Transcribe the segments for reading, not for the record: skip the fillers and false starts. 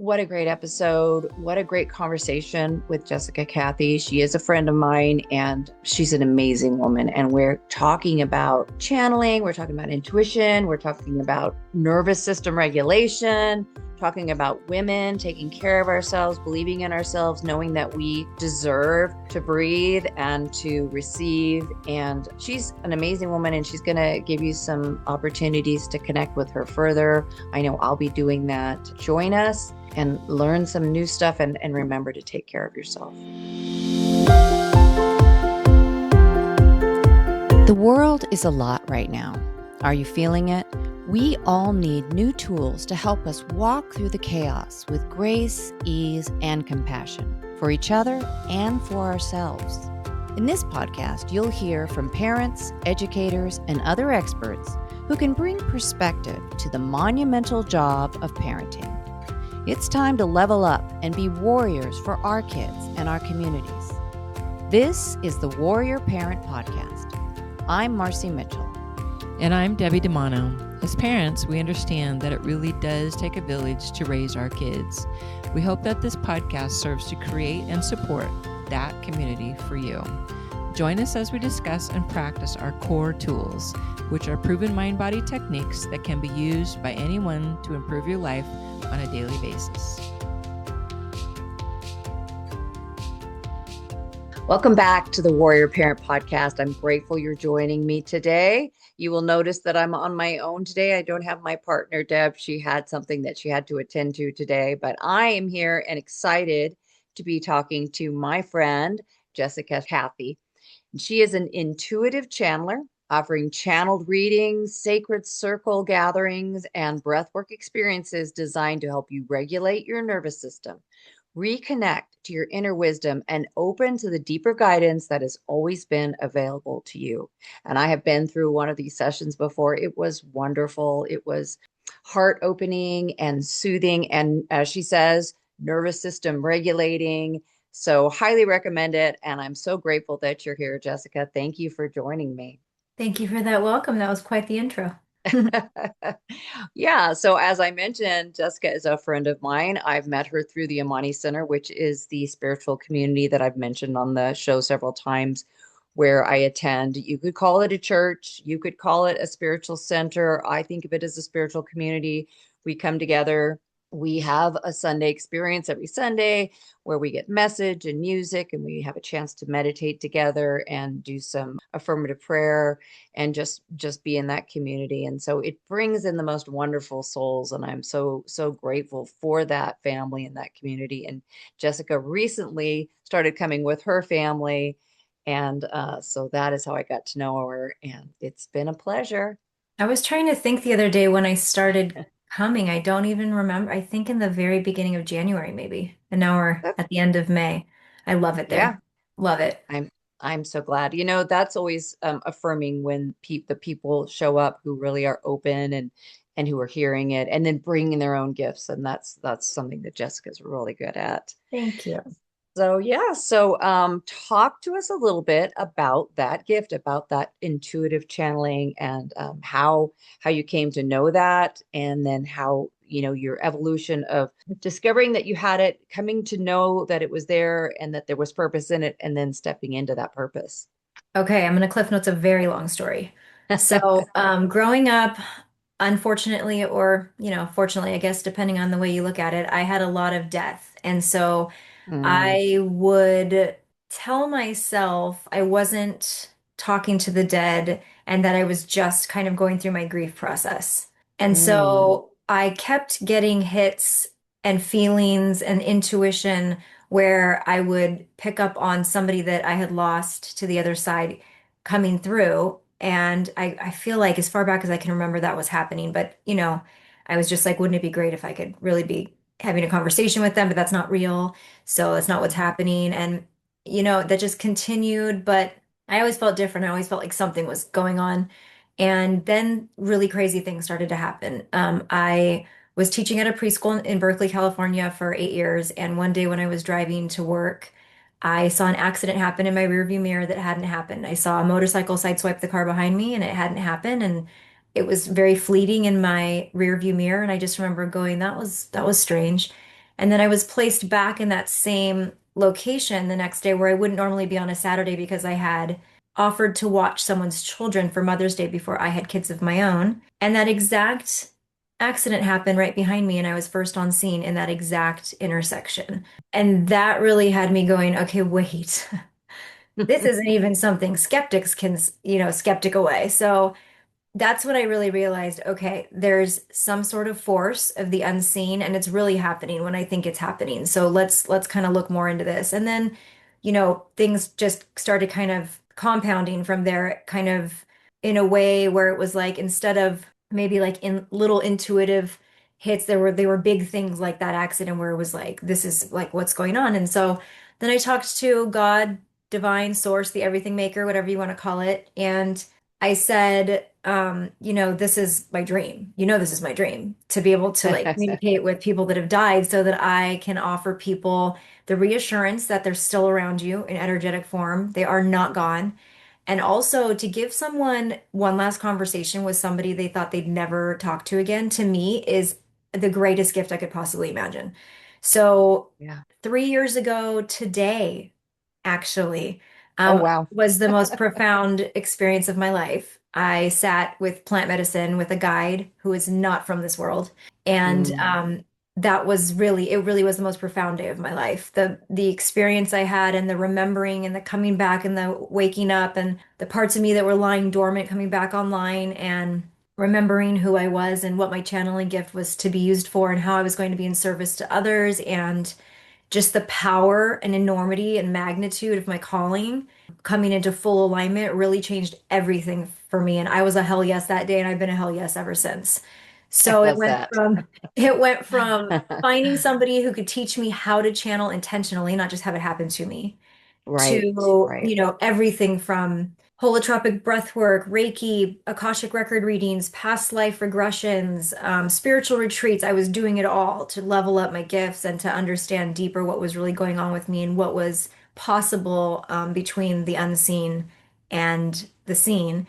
What a great episode. What a great conversation with Jessica Cathey. She is a friend of mine and she's an amazing woman. And we're talking about channeling, we're talking about intuition, we're talking about nervous system regulation, talking about women taking care of ourselves, believing in ourselves, knowing that we deserve to breathe and to receive. And she's an amazing woman and she's going to give you some opportunities to connect with her further. I know I'll be doing that. Join us and learn some new stuff and remember to take care of yourself. The world is a lot right now. Are you feeling it? We all need new tools to help us walk through the chaos with grace, ease, and compassion for each other and for ourselves. In this podcast, you'll hear from parents, educators, and other experts who can bring perspective to the monumental job of parenting. It's time to level up and be warriors for our kids and our communities. This is the Warrior Parent Podcast. I'm Marci Mitchell. And I'm Debbie DeMano. As parents, we understand that it really does take a village to raise our kids. We hope that this podcast serves to create and support that community for you. Join us as we discuss and practice our core tools, which are proven mind-body techniques that can be used by anyone to improve your life on a daily basis. Welcome back to the Warrior Parent Podcast. I'm grateful you're joining me today. You will notice that I'm on my own today. I don't have my partner, Deb. She had something that she had to attend to today, but I am here and excited to be talking to my friend, Jessica Cathey. She is an intuitive channeler, offering channeled readings, sacred circle gatherings, and breathwork experiences designed to help you regulate your nervous system, reconnect to your inner wisdom, and open to the deeper guidance that has always been available to you. And I have been through one of these sessions before. It was wonderful. It was heart opening and soothing. And as she says, nervous system regulating. So highly recommend it. And I'm so grateful that you're here, Jessica. Thank you for joining me. Thank you for that welcome. That was quite the intro. Yeah. So as I mentioned, Jessica is a friend of mine. I've met her through the Amani Center, which is the spiritual community that I've mentioned on the show several times, where I attend. You could call it a church. You could call it a spiritual center. I think of it as a spiritual community. We come together. We have a Sunday experience every Sunday where we get message and music and we have a chance to meditate together and do some affirmative prayer and just be in that community. And so it brings in the most wonderful souls. And I'm so grateful for that family and that community. And Jessica recently started coming with her family. And so that is how I got to know her. And it's been a pleasure. I was trying to think the other day when I started coming. I don't even remember. I think in the very beginning of January, maybe. And now we're at the end of May. I love it Yeah. there. Love it. I'm so glad. You know, that's always affirming when the people show up who really are open and who are hearing it and then bringing their own gifts. And that's something that Jessica's really good at. Thank you. So yeah, so talk to us a little bit about that gift, about that intuitive channeling, and how you came to know that, and then how your evolution of discovering that you had it, coming to know that it was there, and that there was purpose in it, and then stepping into that purpose. Okay, I'm going to cliff notes a very long story. So, growing up, unfortunately, or, fortunately, I guess, depending on the way you look at it, I had a lot of death. And so Mm, I would tell myself I wasn't talking to the dead and that I was just kind of going through my grief process. And mm, so I kept getting hits and feelings and intuition where I would pick up on somebody that I had lost to the other side coming through. And I feel like as far back as I can remember that was happening. But, I was just like, wouldn't it be great if I could really be having a conversation with them? But that's not real. So it's not what's happening. And, that just continued. But I always felt different. I always felt like something was going on. And then really crazy things started to happen. I was teaching at a preschool in Berkeley, California for 8 years. And one day when I was driving to work, I saw an accident happen in my rearview mirror that hadn't happened. I saw a motorcycle sideswipe the car behind me and it hadn't happened. And it was very fleeting in my rearview mirror. And I just remember going, that was strange. And then I was placed back in that same location the next day where I wouldn't normally be on a Saturday because I had offered to watch someone's children for Mother's Day before I had kids of my own. And that exact accident happened right behind me, and I was first on scene in that exact intersection. And that really had me going, okay, wait, this isn't even something skeptics can, skeptic away. So that's when I really realized, okay, there's some sort of force of the unseen and it's really happening when I think it's happening. So let's kind of look more into this. And then, things just started kind of compounding from there, kind of in a way where it was like instead of maybe like in little intuitive hits, they were big things like that accident where it was like, this is like what's going on. And so then I talked to God, divine source, the everything maker, whatever you want to call it, and I said, this is my dream. This is my dream to be able to like communicate with people that have died so that I can offer people the reassurance that they're still around you in energetic form. They are not gone. And also to give someone one last conversation with somebody they thought they'd never talk to again, to me is the greatest gift I could possibly imagine. So Yeah. 3 years ago today, actually, Oh, wow. was the most profound experience of my life. I sat with plant medicine with a guide who is not from this world. And Mm. that was really, it really was the most profound day of my life. The experience I had and the remembering and the coming back and the waking up and the parts of me that were lying dormant coming back online and remembering who I was and what my channeling gift was to be used for and how I was going to be in service to others and just the power and enormity and magnitude of my calling coming into full alignment really changed everything for me. And I was a hell yes that day, and I've been a hell yes ever since. I So it love went that. from it went from finding somebody who could teach me how to channel intentionally, not just have it happen to me, Right, to, right. everything from holotropic breath work, Reiki, Akashic record readings, past life regressions, spiritual retreats. I was doing it all to level up my gifts and to understand deeper what was really going on with me and what was possible between the unseen and the seen.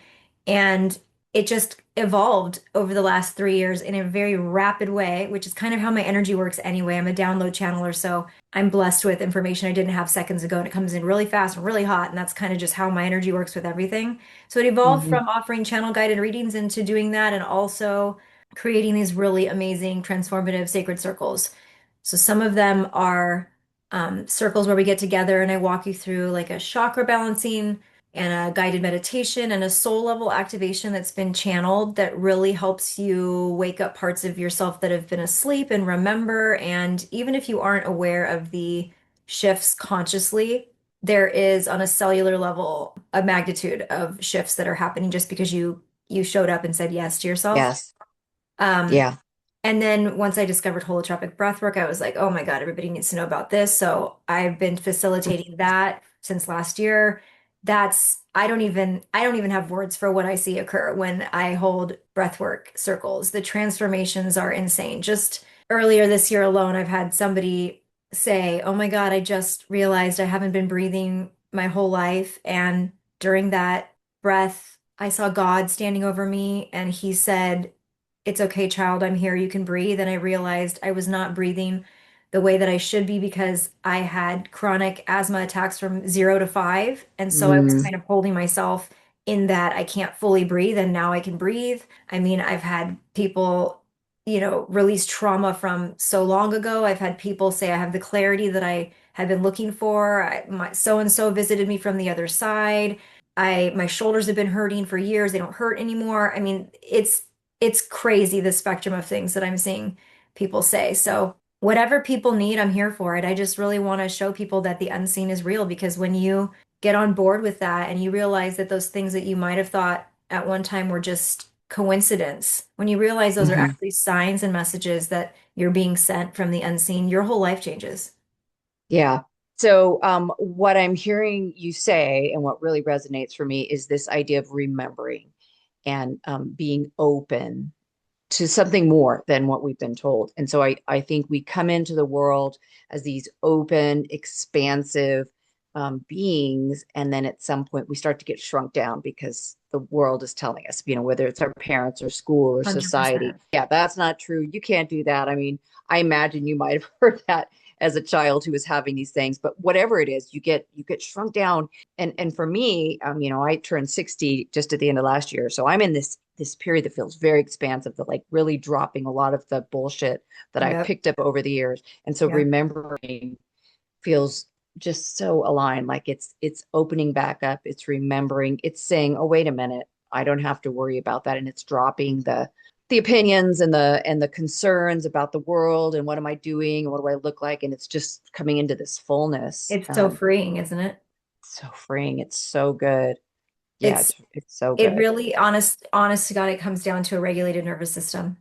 And it just evolved over the last 3 years in a very rapid way, which is kind of how my energy works anyway. I'm a download channeler, so I'm blessed with information I didn't have seconds ago, and it comes in really fast and really hot, and that's kind of just how my energy works with everything. So it evolved Hmm. from offering channel guided readings into doing that and also creating these really amazing transformative sacred circles. So some of them are circles where we get together and I walk you through like a chakra balancing and a guided meditation and a soul level activation that's been channeled that really helps you wake up parts of yourself that have been asleep and remember. And even if you aren't aware of the shifts consciously, there is on a cellular level a magnitude of shifts that are happening just because you showed up and said yes to yourself. Yes. Um, Yeah. and then once I discovered holotropic breathwork, I was like, oh my God, everybody needs to know about this. So I've been facilitating that since last year. I don't even have words for what I see occur when I hold breathwork circles. The transformations are insane. Just earlier this year alone, I've had somebody say, oh my God, I just realized I haven't been breathing my whole life. And during that breath, I saw God standing over me and he said, it's okay, child, I'm here, you can breathe. And I realized I was not breathing the way that I should be because I had chronic asthma attacks from 0 to 5. And so I was Mm. kind of holding myself in that I can't fully breathe. And now I can breathe. I mean, I've had people, release trauma from so long ago. I've had people say I have the clarity that I had been looking for. My so and so visited me from the other side. My shoulders have been hurting for years. They don't hurt anymore. I mean, it's crazy the spectrum of things that I'm seeing people say. So whatever people need, I'm here for it. I just really want to show people that the unseen is real because when you get on board with that and you realize that those things that you might have thought at one time were just coincidence, when you realize those are Hmm. actually signs and messages that you're being sent from the unseen, your whole life changes. Yeah. So, what I'm hearing you say, and what really resonates for me, is this idea of remembering and being open to something more than what we've been told. And so I think we come into the world as these open, expansive, beings. And then at some point we start to get shrunk down because the world is telling us, whether it's our parents or school or society, 100%. yeah, that's not true. You can't do that. I mean, I imagine you might have heard that as a child who was having these things, but whatever it is, you get shrunk down. And for me, I turned 60 just at the end of last year. So I'm in this period that feels very expansive, that like really dropping a lot of the bullshit that I Yep. picked up over the years. And so Yep. remembering feels just so aligned, like it's opening back up, it's remembering, it's saying, oh wait a minute, I don't have to worry about that. And it's dropping the opinions and the concerns about the world and what am I doing and what do I look like, and it's just coming into this fullness. It's so freeing, isn't it? So freeing, it's so good. Yeah, It's it's so it good. really honest to God, it comes down to a regulated nervous system.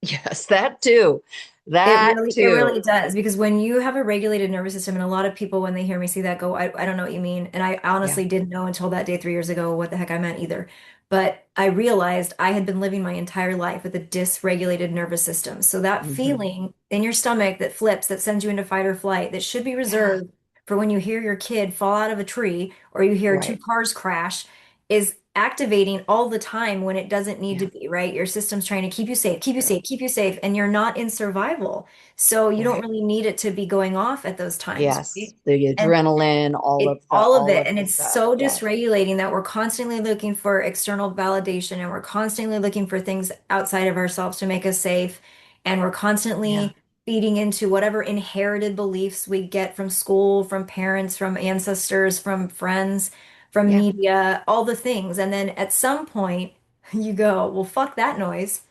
Yes, that too, It that really too. does, because when you have a regulated nervous system, and a lot of people when they hear me say that go, I don't know what you mean. And I Yeah. honestly didn't know until that day 3 years ago what the heck I meant either. But I realized I had been living my entire life with a dysregulated nervous system. So that Hmm. feeling in your stomach that flips, that sends you into fight or flight, that should be Yeah. reserved for when you hear your kid fall out of a tree or you hear two Right. cars crash, is activating all the time when it doesn't need to Yeah. be, right? Your system's trying to keep you safe, keep you True. safe, keep you safe, and you're not in survival. So you don't Right. really need it to be going off at those times, Yes, right? the And adrenaline, it all of all it, of and the it's stuff. so Yes. dysregulating that we're constantly looking for external validation, and we're constantly looking for things outside of ourselves to make us safe, and we're Yeah. constantly feeding into whatever inherited beliefs we get from school, from parents, from ancestors, from friends, from Yeah. media, all the things. And then at some point you go, well, fuck that noise,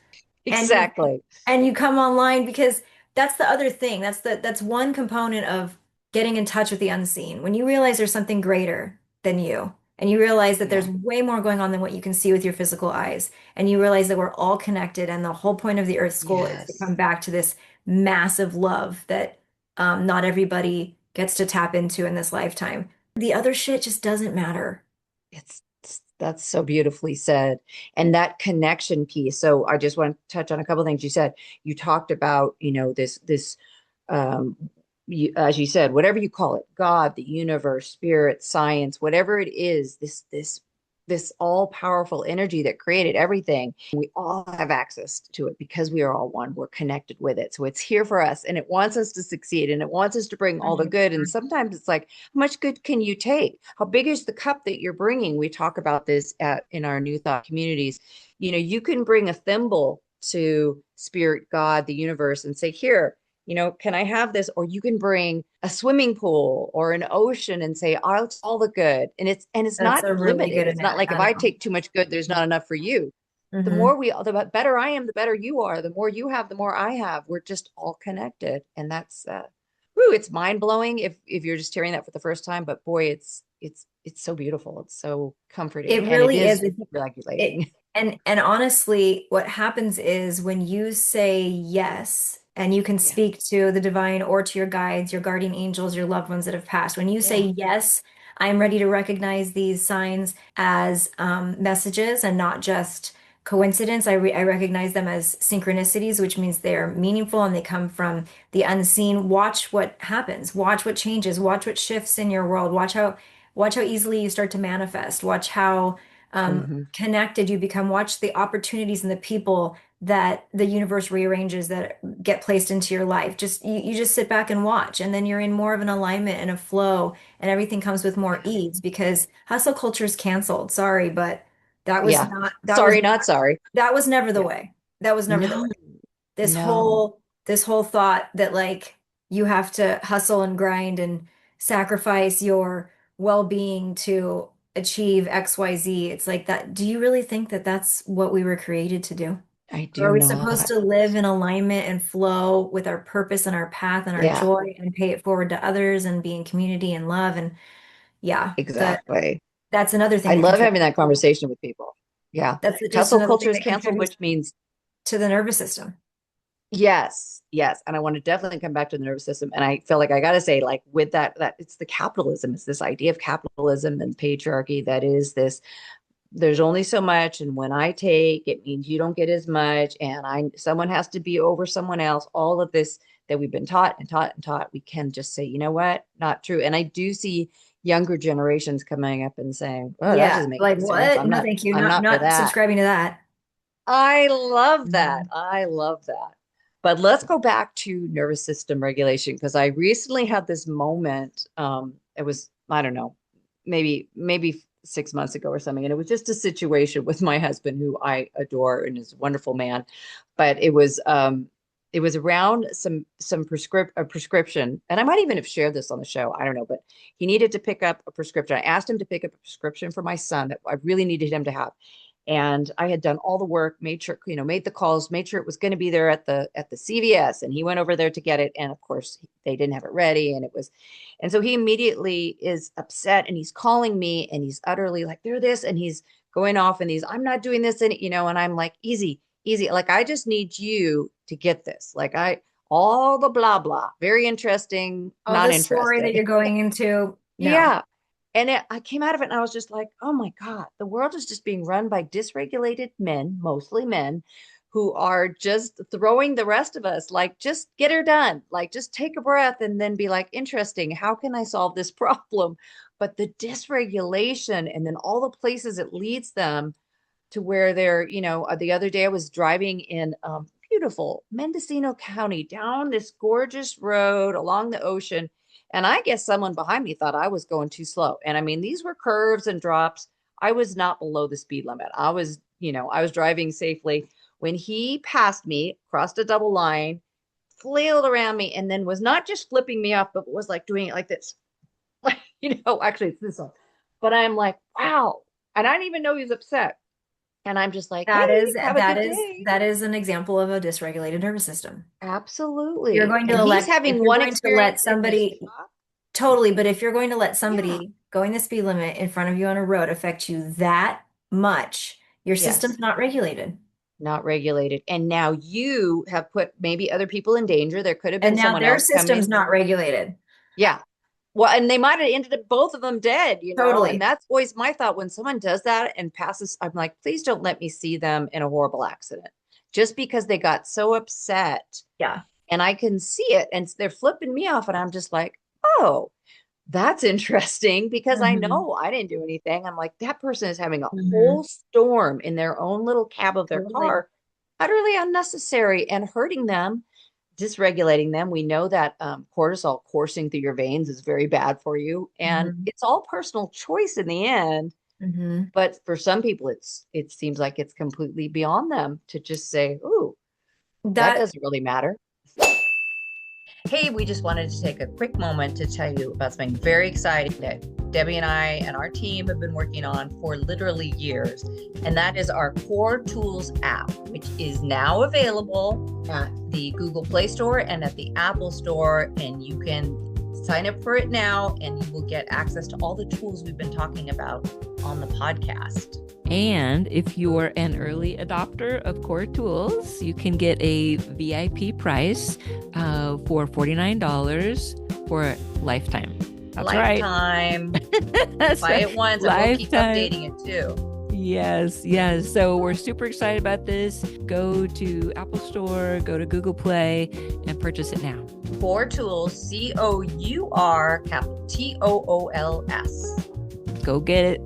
and Exactly. you come online, because that's the other thing. That's one component of getting in touch with the unseen. When you realize there's something greater than you, and you realize that Yeah. there's way more going on than what you can see with your physical eyes, and you realize that we're all connected, and the whole point of the Earth's goal is to come Yes. back to this massive love that not everybody gets to tap into in this lifetime. The other shit just doesn't matter. That's so beautifully said. And that connection piece. So I just want to touch on a couple of things you said. You talked about, this um as you said, whatever you call it, God, the universe, spirit, science, whatever it is, this all-powerful energy that created everything. We all have access to it because we are all one. We're connected with it. So it's here for us and it wants us to succeed and it wants us to bring all the good. And 100%. sometimes it's like, how much good can you take? How big is the cup that you're bringing? We talk about this in our New Thought communities. You can bring a thimble to spirit, God, the universe, and say, here, can I have this? Or you can bring a swimming pool or an ocean and say, oh, it's all the good. And it's That's not a really limited. good It's not like if I take too much good, there's not enough for you. analogy. The better I am, the better you are. The more you have, the more I have. We're just all connected. And that's it's mind blowing if you're just hearing that for the first time. But boy, it's so beautiful. It's so comforting. It And it really is. is It regulating. and honestly, what happens is when you say yes, and you can Yeah. speak to the divine or to your guides, your guardian angels, your loved ones that have passed. When you Yeah. say yes, I'm ready to recognize these signs as messages and not just coincidence. I recognize them as synchronicities, which means they're meaningful and they come from the unseen. Watch what happens. Watch what changes. Watch what shifts in your world. Watch how easily you start to manifest. Watch how Hmm. connected you become. Watch the opportunities and the people that the universe rearranges that get placed into your life. You just sit back and watch, and then you're in more of an alignment and a flow, and everything comes with more Yeah. ease because hustle culture is canceled. Sorry, but that was Yeah. not Sorry, not sorry. that was never the Yeah. way. That was never the No, way. This no, whole thought that like you have to hustle and grind and sacrifice your well-being to achieve XYZ. It's like that. Do you really think that that's what we were created to do? I Or do are we supposed not. to live in alignment and flow with our purpose and our path and our Yeah, joy and pay it forward to others and be in community and love? And yeah, exactly. that's another thing I that love contributes. having that conversation with people. Yeah. That's just Hustle another culture thing is that canceled, contributes which means to the nervous system. yes, yes. And I want to definitely come back to the nervous system. And I feel like I got to say, like, with that it's the capitalism. It's this idea of capitalism and patriarchy that is this there's only so much, and when I take it means you don't get as much, and I someone has to be over someone else. All of this that we've been taught and taught and taught, we can just say, you know what, not true. And I do see younger generations coming up and saying, "Oh, that Yeah. doesn't make Like any sense. what? No, thank you. I'm Not not for not that." subscribing to that. I love that. Mhm. I love that. But let's go back to nervous system regulation because I recently had this moment. It was, I don't know, maybe 6 months ago or something, and it was just a situation with my husband, who I adore and is a wonderful man. But it was around some prescription, and I might even have shared this on the show. I don't know, but he needed to pick up a prescription. I asked him to pick up a prescription for my son that I really needed him to have. And I had done all the work, made sure, made the calls, made sure it was going to be there at the CVS. And he went over there to get it. And of course, they didn't have it ready. And so he immediately is upset and he's calling me and he's utterly like, they're this. And he's going off and I'm not doing this. And I'm like, easy, easy. Like, I just need you to get this. All the blah, blah, very interesting, Oh, not the story that interested. you're going into. No. Yeah. I came out of it and I was just like, oh my God, the world is just being run by dysregulated men, mostly men, who are just throwing the rest of us, like, just get her done. Like, just take a breath and then be like, interesting, how can I solve this problem? But the dysregulation and then all the places it leads them to where the other day I was driving in beautiful Mendocino County down this gorgeous road along the ocean. And I guess someone behind me thought I was going too slow. And I mean, these were curves and drops. I was not below the speed limit. I was driving safely when he passed me, crossed a double line, flailed around me, and then was not just flipping me off, but was like doing it like this. Actually, it's this one. But I'm like, wow. And I didn't even know he was upset. And I'm just like, That hey, is have a that good is day. that is an example of a dysregulated nervous system. You're Absolutely. going And to he's let if having you're one going to let experience in this somebody truck. totally, but if you're going to let Yeah. somebody going the speed limit in front of you on a road affect you that much, your Yes. system's not regulated. Not regulated. And now you have put maybe other people in danger. There could have been And now someone their else system's coming. not regulated. Yeah. Well, and they might have ended up both of them dead. And Totally. that's always my thought when someone does that and passes. I'm like, please don't let me see them in a horrible accident just because they got so upset Yeah. and I can see it and they're flipping me off. And I'm just like, oh, that's interesting because I Hmm. know I didn't do anything. I'm like, that person is having a Hmm. whole storm in their own little cab of their Totally. car, utterly unnecessary and hurting them, dysregulating them. We know that cortisol coursing through your veins is very bad for you. And Hmm. it's all personal choice in the end. Hmm. But for some people, it seems like it's completely beyond them to just say, "Ooh, that That doesn't really matter." Hey, we just wanted to take a quick moment to tell you about something very exciting that Debbie and I and our team have been working on for literally years. And that is our Core Tools app, which is now available at the Google Play Store and at the Apple Store. And you can sign up for it now and you will get access to all the tools we've been talking about on the podcast. And if you're an early adopter of Core Tools, you can get a VIP price for $49 for a lifetime. That's Lifetime. right. That's Buy right. it once and we'll keep updating it too. Yes, yes. So we're super excited about this. Go to Apple Store, go to Google Play, and purchase it now. Core Tools, COUR, capital TOOLS. Go get it.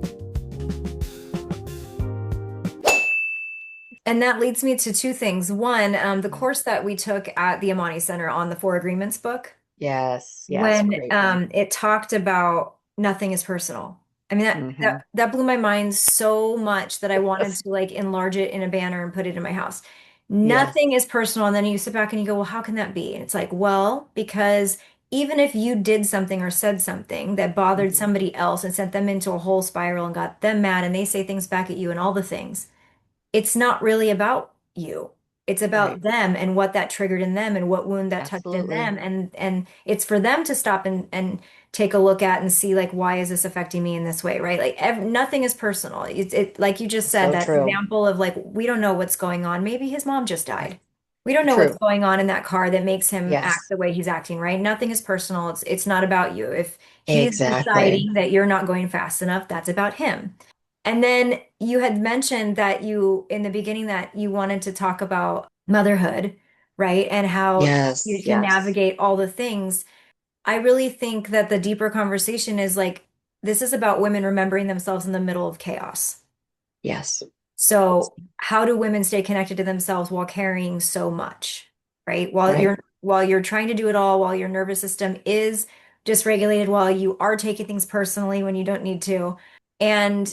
and that leads me to two things. One, the course that we took at the Amani Center on the Four Agreements book, Yes, when great one. it talked about nothing is personal. I mean that Mm-hmm. that blew my mind so much that I wanted Yes, to like enlarge it in a banner and put it in my house. yes. Nothing is personal. And then you sit back and you go, well, how can that be? And it's like, well, because even if you did something or said something that bothered Mm-hmm. somebody else and sent them into a whole spiral and got them mad and they say things back at you and all the things, it's not really about you. It's about Right. them and what that triggered in them and what wound that touched in Absolutely. them. And it's for them to stop and take a look at and see like why is this affecting me in this way, right? Like nothing is personal. It like you just said So that true. example of like we don't know what's going on. Maybe his mom just died. We don't know what's True. going on in that car that makes him act Yes, the way he's acting, right? Nothing is personal. It's not about you. If he's exactly. deciding that you're not going fast enough, that's about him. And then you had mentioned that you, in the beginning, that you wanted to talk about motherhood, right? And how Yes, you can yes. navigate all the things. I really think that the deeper conversation is like this is about women remembering themselves in the middle of chaos. Yes. So how do women stay connected to themselves while carrying so much, right? Right. While you're trying to do it all, while your nervous system is dysregulated, while you are taking things personally when you don't need to. And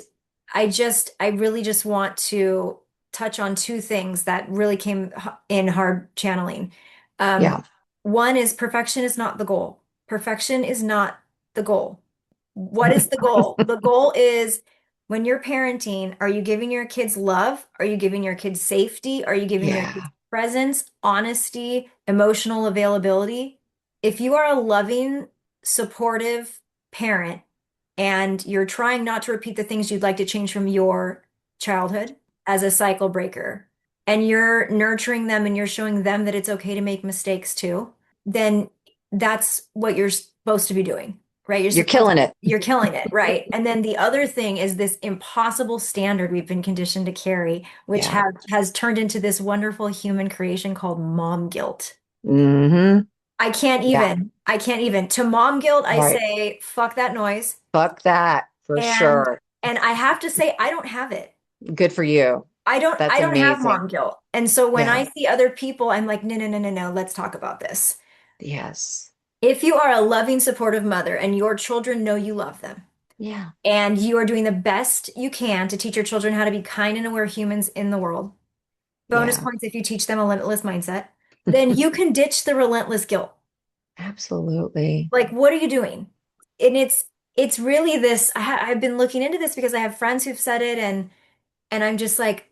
I really just want to touch on two things that really came in hard channeling. Um, Yeah. One is perfection is not the goal. Perfection is not the goal. What is the goal? The goal is when you're parenting, are you giving your kids love? Are you giving your kids safety? Are you giving your kids Yeah. presence, honesty, emotional availability? If you are a loving, supportive parent and you're trying not to repeat the things you'd like to change from your childhood as a cycle breaker, and you're nurturing them and you're showing them that it's okay to make mistakes too, then that's what you're supposed to be doing, right? You're killing it. You're killing it, right? And then the other thing is this impossible standard we've been conditioned to carry, which Yeah. has turned into this wonderful human creation called mom guilt. Hmm. Yeah. I can't even. To mom guilt, I Right. say, fuck that noise. Fuck that for And sure. and I have to say, I don't have it. Good for you. I That's don't have amazing. mom guilt. And so when Yeah. I see other people, I'm like, no, no, no, no, no, let's talk about this. Yes. If you are a loving, supportive mother and your children know you love them, Yeah. and you are doing the best you can to teach your children how to be kind and aware humans in the world, bonus Yeah. points if you teach them a limitless mindset, then you can ditch the relentless guilt. Absolutely. Like, what are you doing? And it's really this. I've been looking into this because I have friends who've said it, and I'm just like,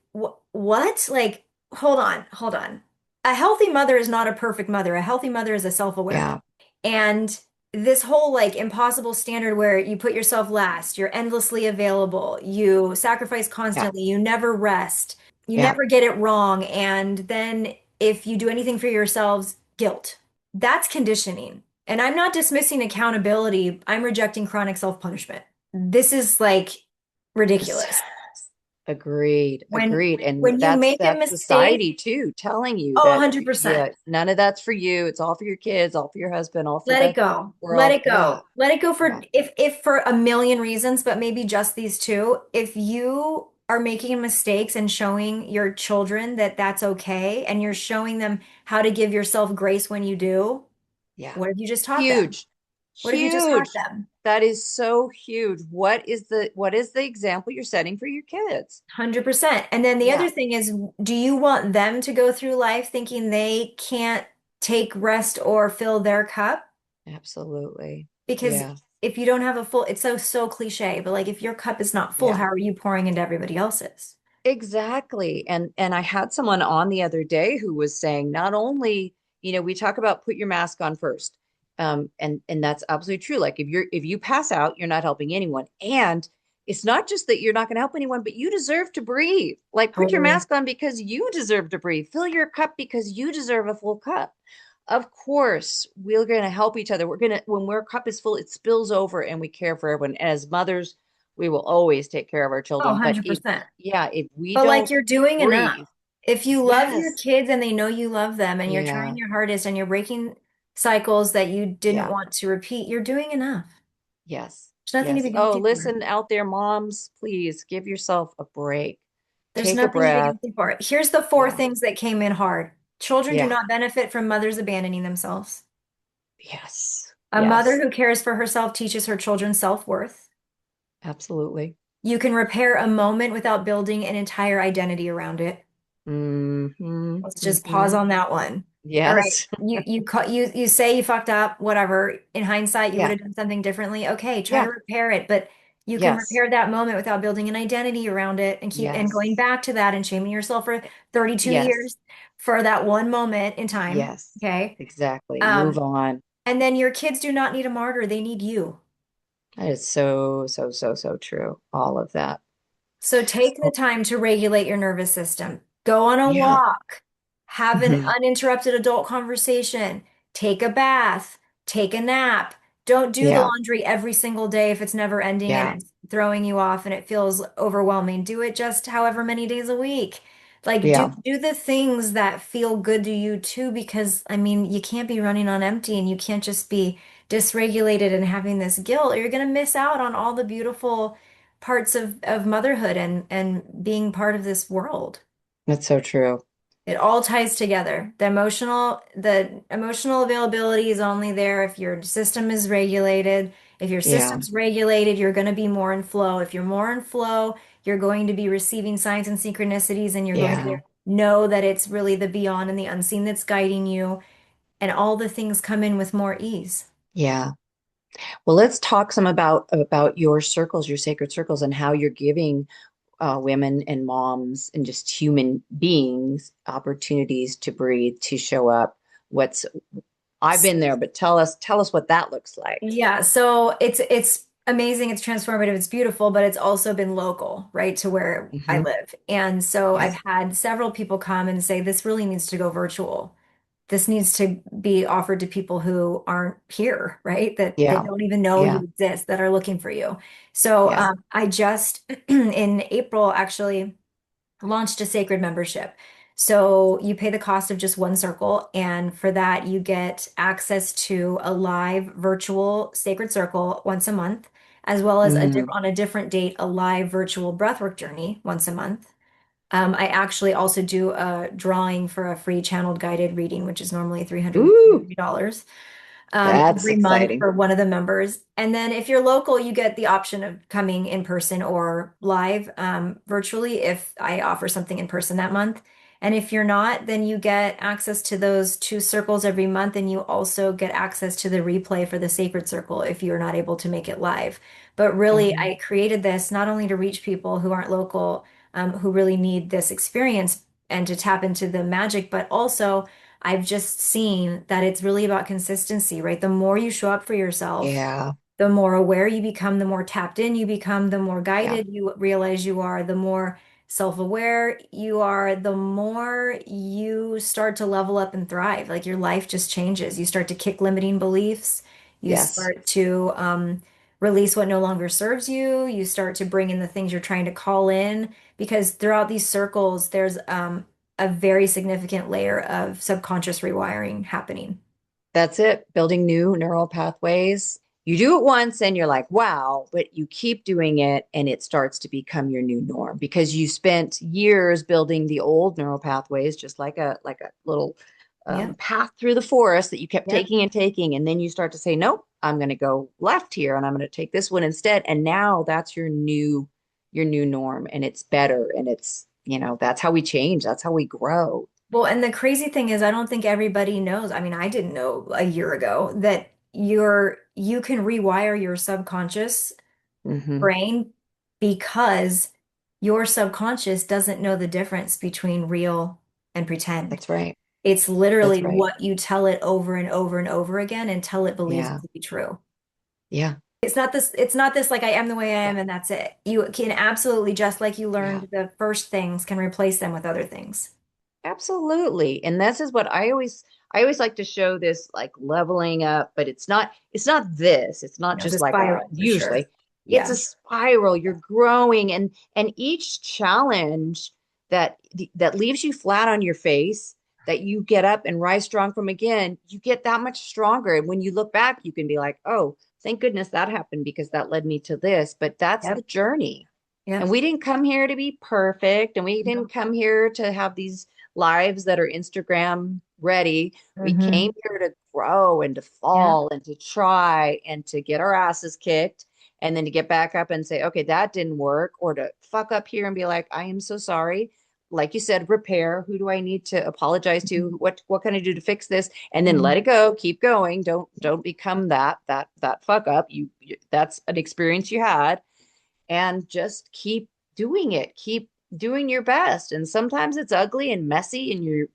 what? Like, hold on, hold on. A healthy mother is not a perfect mother. A healthy mother is a self-aware mother. Yeah. And this whole like impossible standard where you put yourself last, you're endlessly available, you sacrifice Yeah. constantly, you never rest, you Yeah. never get it wrong, and then if you do anything for yourselves, guilt. That's conditioning. And I'm not dismissing accountability, I'm rejecting chronic self-punishment. This is like ridiculous. Agreed. When Agreed. And when you that's make a mistake, society too, telling you oh, that 100%. yeah, none of that's for you. It's all for your kids, all for your husband, all for Let it the go. Let world. it Yeah. go. Let it go Yeah. for if for a million reasons, but maybe just these two. If you are making mistakes and showing your children that that's okay, and you're showing them how to give yourself grace when you do, Yeah. what have you just taught them? Huge. What have you just taught Huge. them? That is so huge. What is the example you're setting for your kids? 100%. And then the Yeah. other thing is, do you want them to go through life thinking they can't take rest or fill their cup? Absolutely. Because Yeah. if you don't have a full, it's so cliche, but like if your cup is not full, Yeah. how are you pouring into everybody else's? Exactly. And I had someone on the other day who was saying not only, we talk about put your mask on first. And that's absolutely true. Like if you pass out, you're not helping anyone. And it's not just that you're not going to help anyone, but you deserve to breathe. Like put your Totally. mask on because you deserve to breathe. Fill your cup because you deserve a full cup. Of course, we're going to help each other. We're going to, when our cup is full, it spills over and we care for everyone. As mothers, we will always take care of our Oh, children. But if 100%. yeah, if we But like don't you're doing enough. breathe, If you love your yes, kids and they know you love them and you're trying yeah, your hardest and you're breaking cycles that you didn't yeah, want to repeat, you're doing enough. yes, There's nothing to yes. be Oh, guilty for. listen out there, moms, please give yourself a break. There's Take a nothing to be breath. guilty for. Here's the four Yeah, things that came in hard. Children do yeah, not benefit from mothers abandoning themselves. yes, A mother yes, who cares for herself teaches her children self-worth. absolutely. You can repair a moment without building an entire identity around it. Mm-hmm, Let's just pause mm-hmm. on that one. All right. Yes, You say you fucked up, whatever. In hindsight, you would yeah, have done something differently. Okay, try to yeah, repair it, but you can yes, repair that moment without building an identity around it and keep and going yes, back to that and shaming yourself for 32 yes, years for that one moment in time. yes, Okay. exactly. Move Um, on. and then your kids do not need a martyr, they need you. That is so, so, so, so true. All of that. So take the Oh, time to regulate your nervous system. Go on a yeah. walk, have an Mhm. uninterrupted adult conversation, take a bath, take a nap. Don't do the Yeah. laundry every single day if it's never ending and Yeah. it's throwing you off and it feels overwhelming. Do it just however many days a week. Like Yeah. do the things that feel good to you too, because I mean, you can't be running on empty and you can't just be dysregulated and having this guilt, you're going to miss out on all the beautiful parts of motherhood and being part of this world. That's so true. It all ties together. The emotional availability is only there if your system is regulated. If your Yeah. system's regulated, you're going to be more in flow. If you're more in flow, you're going to be receiving signs and synchronicities, and you're going to Yeah. know that it's really the beyond and the unseen that's guiding you, and all the things come in with more ease. Yeah. Well, let's talk some about your circles, your sacred circles, and how you're giving women and moms and just human beings opportunities to breathe, to show up. What's I've been there, but tell us what that looks like. Yeah, so it's amazing, it's transformative, it's beautiful, but it's also been local, right, to where I Hmm. live. And so I've Yes. had several people come and say this really needs to go virtual. This needs to be offered to people who aren't here, right? That they Yeah. don't even know you Yeah. exist, that are looking for you. So Yeah. I just in April actually launched a sacred membership. So you pay the cost of just one circle, and for that, you get access to a live virtual sacred circle once a month, as well as Mm. on a different date, a live virtual breathwork journey once a month. I actually also do a drawing for a free channeled guided reading, which is normally Ooh, $350 that's every month exciting. for one of the members. And then if you're local, you get the option of coming in person or live virtually if I offer something in person that month. And if you're not, then you get access to those two circles every month, and you also get access to the replay for the sacred circle if you're not able to make it live. But really, Mhm. I created this not only to reach people who aren't local, who really need this experience and to tap into the magic, but also I've just seen that it's really about consistency, right? The more you show up for yourself, Yeah. the more aware you become, the more tapped in you become, the more Yeah. guided you realize you are, the more self-aware you are, the more you start to level up and thrive. Like your life just changes. You start to kick limiting beliefs. You Yes. start to release what no longer serves you. You start to bring in the things you're trying to call in because throughout these circles, there's a very significant layer of subconscious rewiring happening. That's it. Building new neural pathways. You do it once and you're like, wow, but you keep doing it and it starts to become your new norm because you spent years building the old neural pathways, just like a little Yeah. path through the forest that you kept Yep. taking and taking. And then you start to say, nope, I'm going to go left here and I'm going to take this one instead. And now that's your new norm and it's better. And that's how we change. That's how we grow. Well, and the crazy thing is, I don't think everybody knows. I mean, I didn't know a year ago that you can rewire your subconscious Hmm. brain because your subconscious doesn't know the difference between real and pretend. That's right. It's That's literally right. what you tell it over and over and over again until it believes it Yeah. to be true. Yeah. It's not this like I am the way I Yeah. am and that's it. You can absolutely, just like you Yeah. learned the first things, can replace them with other things. Absolutely. And this is what I always like to show this like leveling up, but it's not this. It's not You know, it's just a like a spiral for sure. usually. It's Yeah. a spiral. You're growing and each challenge that leaves you flat on your face, that you get up and rise strong from again, you get that much stronger. And when you look back, you can be like, "Oh, thank goodness that happened because that led me to this." But that's the Yep. journey. And Yep. we didn't come here to be perfect, and we No. didn't come here to have these lives that are Instagram ready. We came Hmm. here to grow and to Yeah. fall and to try and to get our asses kicked and then to get back up and say, okay, that didn't work, or to fuck up here and be like, I am so sorry. Like you said, repair. Who do I need to apologize to? What can I do to fix this? And then Hmm. let it go. Keep going. Don't become that fuck up. That's an experience you had, and just keep doing it. Keep doing your best. And sometimes it's ugly and messy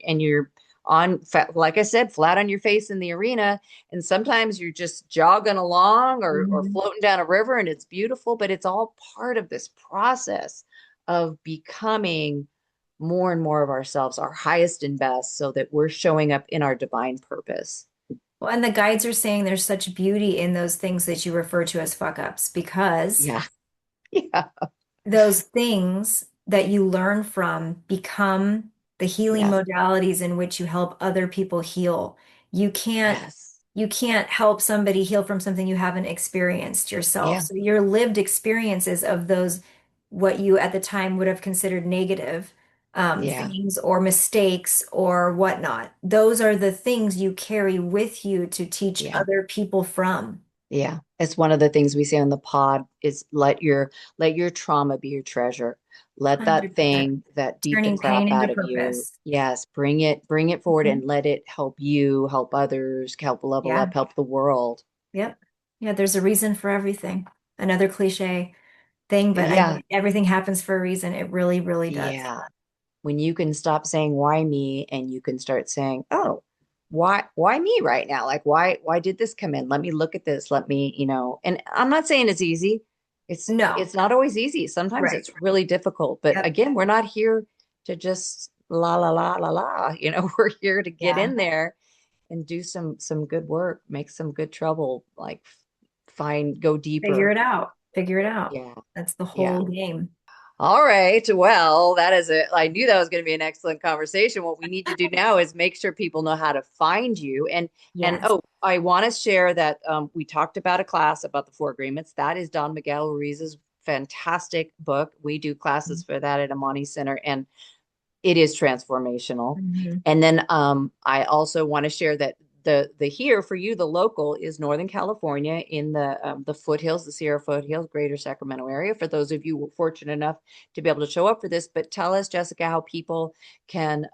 and you're on, like I said, flat on your face in the arena. And sometimes you're just jogging along or Hmm. floating down a river and it's beautiful, but it's all part of this process of becoming more and more of ourselves, our highest and best, so that we're showing up in our divine purpose. Well, and the guides are saying there's such beauty in those things that you refer to as fuck ups because Yeah. Yeah. those things that you learn from become the healing Yes. modalities in which you help other people heal. You can't Yes. you can't help somebody heal from something you haven't experienced yourself. Yeah. So your lived experiences of those, what you at the time would have considered negative Yeah. things or mistakes or whatnot, those are the things you carry with you to teach Yeah. other people from. Yeah. It's one of the things we say on the pod is let your trauma be your treasure. Let that 100%. thing that beat the Turning pain crap into out of you, purpose. yes, bring it forward and Mhm. let it help you, help others, help level Yeah. up, help the world. Yep. Yeah, there's a reason for everything. Another cliche thing, but I Yeah. mean, everything happens for a reason. It really, really does. Yeah. When you can stop saying why me and you can start saying, oh, why me right now? Like why did this come in? Let me look at this. Let me, and I'm not saying it's easy. It's No. it's not always easy. Sometimes Right. it's really difficult. But Yep. again, we're not here to just la la la la la. We're here to get Yeah. in there and do some good work, make some good trouble, like go Figure deeper. it out. Figure it out. Yeah. That's the Yeah. whole game. All right. Well, that is it. I knew that was going to be an excellent conversation. What we need to do now is make sure people know how to find you. And Yes. oh, I want to share that we talked about a class about the four agreements. That is Don Miguel Ruiz's fantastic book. We do classes for that at Amani Center, and it is transformational. Mhm. And then I also want to share that the here for you, the local is Northern California in the foothills, the Sierra foothills, greater Sacramento area. For those of you who were fortunate enough to be able to show up for this, but tell us, Jessica, how people can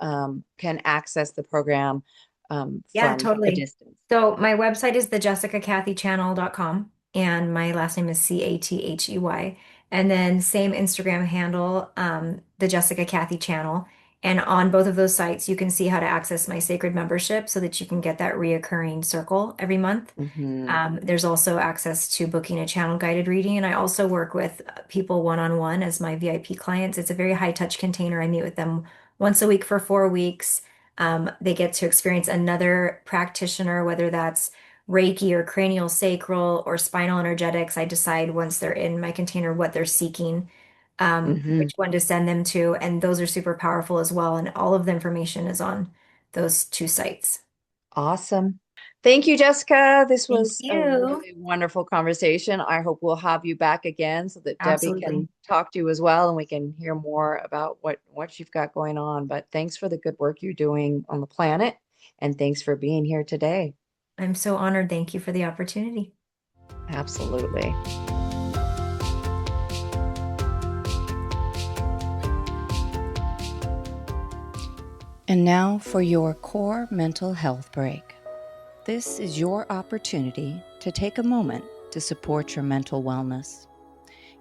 access the program Yeah, from a totally. distance. So my website is thejessicacathychannel.com and my last name is Cathey. And then same Instagram handle, the Jessica Cathey channel. And on both of those sites, you can see how to access my sacred membership so that you can get that reoccurring circle every month. Hmm. There's also access to booking a channel guided reading. And I also work with people one-on-one as my VIP clients. It's a very high touch container. I meet with them once a week for 4 weeks. They get to experience another practitioner, whether that's Reiki or cranial sacral or spinal energetics. I decide once they're in my container what they're seeking, Hmm. which one to send them to. And those are super powerful as well. And all of the information is on those two sites. Awesome. Thank you, Jessica. This Thank was a you. really wonderful conversation. I hope we'll have you back again so that Debbie Absolutely. can talk to you as well and we can hear more about what you've got going on. But thanks for the good work you're doing on the planet and thanks for being here today. I'm so honored. Thank you for the opportunity. Absolutely. And now for your core mental health break. This is your opportunity to take a moment to support your mental wellness,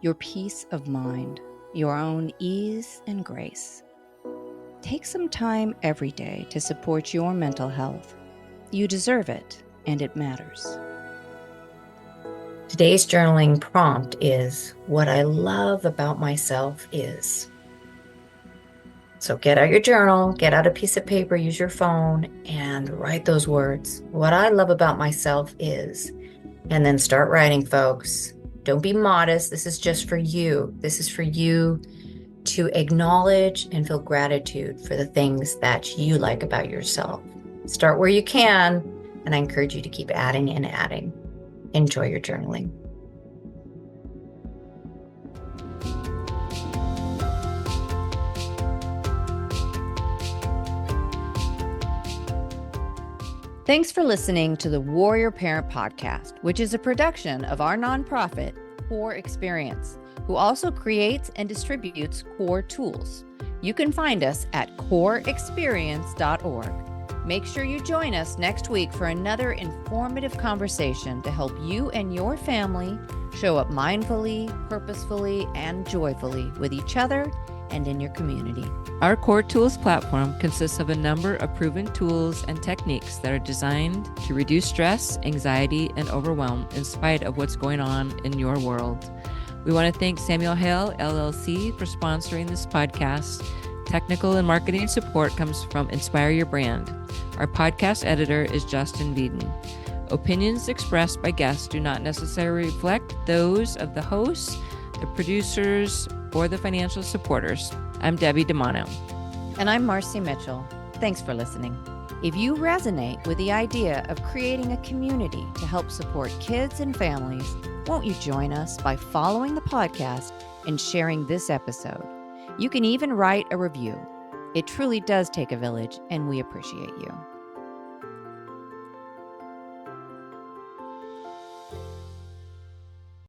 your peace of mind, your own ease and grace. Take some time every day to support your mental health. You deserve it, and it matters. Today's journaling prompt is what I love about myself is. So get out your journal, get out a piece of paper, use your phone, and write those words. What I love about myself is, and then start writing, folks. Don't be modest. This is just for you. This is for you to acknowledge and feel gratitude for the things that you like about yourself. Start where you can, and I encourage you to keep adding and adding. Enjoy your journaling. Thanks for listening to the Warrior Parent Podcast, which is a production of our nonprofit, Cour Experience, who also creates and distributes Cour tools. You can find us at courexperience.org. Make sure you join us next week for another informative conversation to help you and your family show up mindfully, purposefully, and joyfully with each other and in your community. Our Core Tools platform consists of a number of proven tools and techniques that are designed to reduce stress, anxiety, and overwhelm in spite of what's going on in your world. We want to thank Samuel Hale, LLC, for sponsoring this podcast. Technical and marketing support comes from Inspire Your Brand. Our podcast editor is Justin Beeden. Opinions expressed by guests do not necessarily reflect those of the hosts, the producers, or the financial supporters. I'm Debbie DeMano. And I'm Marci Mitchell. Thanks for listening. If you resonate with the idea of creating a community to help support kids and families, won't you join us by following the podcast and sharing this episode? You can even write a review. It truly does take a village, and we appreciate you.